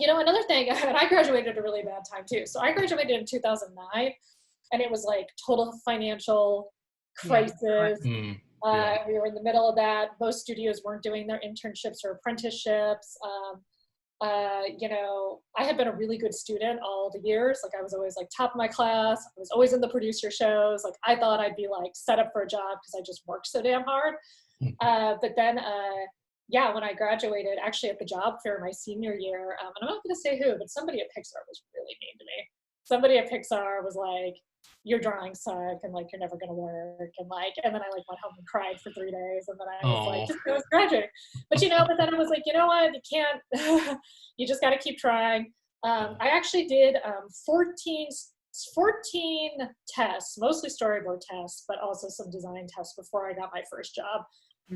Another thing, and I graduated at a really bad time too. So I graduated in 2009, and it was like total financial crisis. We were in the middle of that. Most studios weren't doing their internships or apprenticeships. I had been a really good student all the years. Like I was always like top of my class. I was always in the producer shows. Like I thought I'd be like set up for a job because I just worked so damn hard. But then, when I graduated, actually at the job fair my senior year, and I'm not going to say who, but somebody at Pixar was really mean to me. Somebody at Pixar was like, "Your drawings suck," and like, "You're never going to work," and then I like went home and cried for 3 days, and then I was like, I was graduating. But but then I was like, you know what? You can't. You just got to keep trying. I actually did 14 tests, mostly storyboard tests, but also some design tests before I got my first job.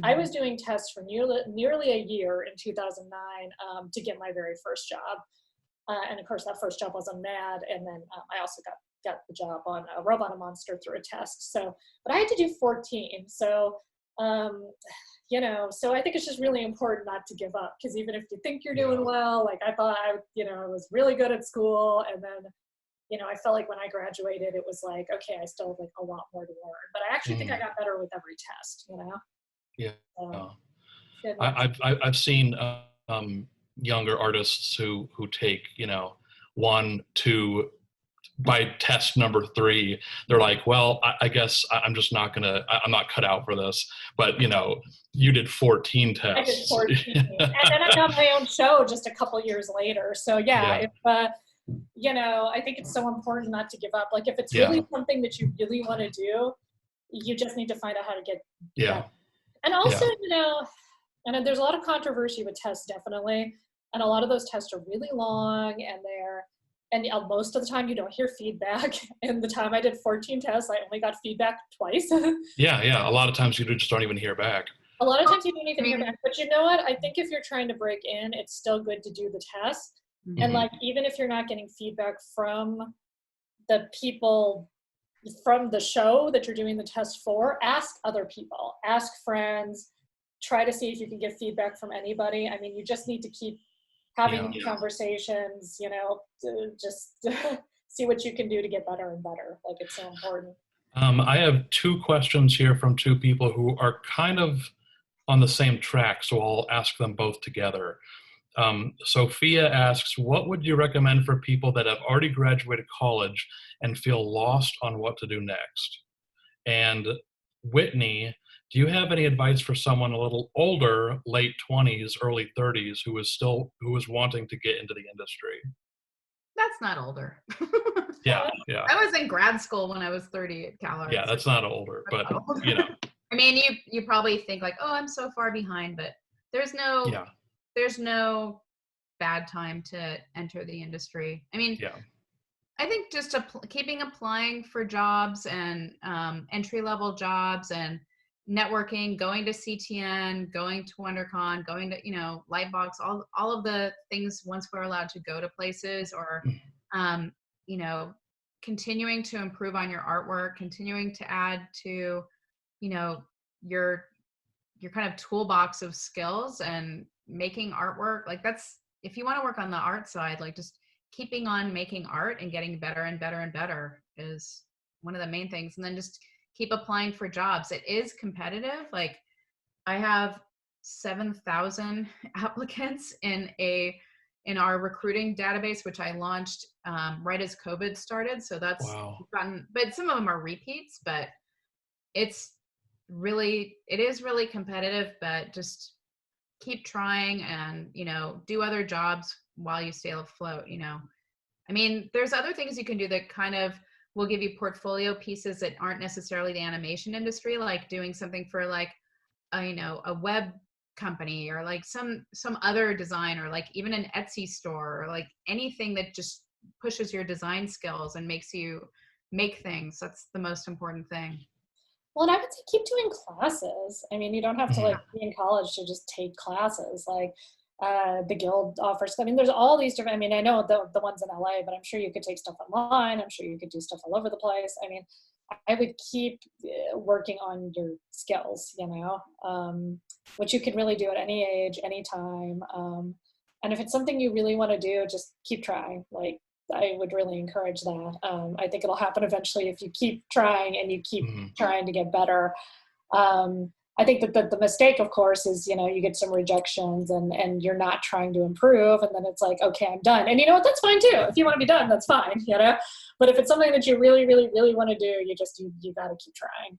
I was doing tests for nearly a year in 2009 to get my very first job. And of course, that first job was on Mad. And then I also got the job on Robot and Monster through a test. So, but I had to do 14. So, so I think it's just really important not to give up, because even if you think you're doing well, like I thought I was really good at school. And then, I felt like when I graduated, it was like, okay, I still have like a lot more to learn, but I actually think I got better with every test, Yeah. I've seen younger artists who take 1, 2, by test number 3 they're like, well, I guess I'm just not I'm not cut out for this. But you did 14 tests. I did 14. And then I got my own show just a couple years later. So if I think it's so important not to give up. Like if it's really something that you really want to do, you just need to find out how to get better. And also, and there's a lot of controversy with tests, definitely. And a lot of those tests are really long, and most of the time you don't hear feedback. And the time I did 14 tests, I only got feedback twice. A lot of times you just don't even hear back. A lot of times you don't even hear back. But you know what? I think if you're trying to break in, it's still good to do the test. And like, even if you're not getting feedback from the people from the show that you're doing the test for, ask other people, ask friends, try to see if you can get feedback from anybody. I mean, you just need to keep having these conversations, to just see what you can do to get better and better. Like, it's so important. I have 2 questions here from 2 people who are kind of on the same track, so I'll ask them both together. Sophia asks, what would you recommend for people that have already graduated college and feel lost on what to do next? And Whitney, do you have any advice for someone a little older, late 20s, early 30s, who is wanting to get into the industry? That's not older. Yeah. I was in grad school when I was 30 at Cal Arts. Yeah, that's not older, but I mean, you probably think like, oh, I'm so far behind, but there's no bad time to enter the industry. I mean, I think just keeping applying for jobs and entry-level jobs and networking, going to CTN, going to WonderCon, going to, Lightbox, all of the things once we're allowed to go to places, or, continuing to improve on your artwork, continuing to add to, your kind of toolbox of skills and making artwork. Like that's, if you want to work on the art side, like just keeping on making art and getting better and better and better is one of the main things. And then just keep applying for jobs. It is competitive. Like I have 7,000 applicants in our recruiting database, which I launched right as COVID started. So that's gotten, but some of them are repeats, but it is really competitive, but just keep trying and, do other jobs while you stay afloat, I mean, there's other things you can do that kind of will give you portfolio pieces that aren't necessarily the animation industry, like doing something for like, a web company, or like some other design, or like even an Etsy store, or like anything that just pushes your design skills and makes you make things. That's the most important thing. Well, and I would say keep doing classes. I mean, you don't have to like be in college to just take classes. Like the Guild offers. I mean, there's all these different. I mean, I know the ones in LA, but I'm sure you could take stuff online. I'm sure you could do stuff all over the place. I mean, I would keep working on your skills. Which you can really do at any age, any time. And if it's something you really want to do, just keep trying. Like, I would really encourage that. I think it'll happen eventually if you keep trying and you keep trying to get better. I think that the mistake, of course, is, you get some rejections and you're not trying to improve. And then it's like, okay, I'm done. And you know what? That's fine too. If you want to be done, that's fine, But if it's something that you really, really, really want to do, you got to keep trying,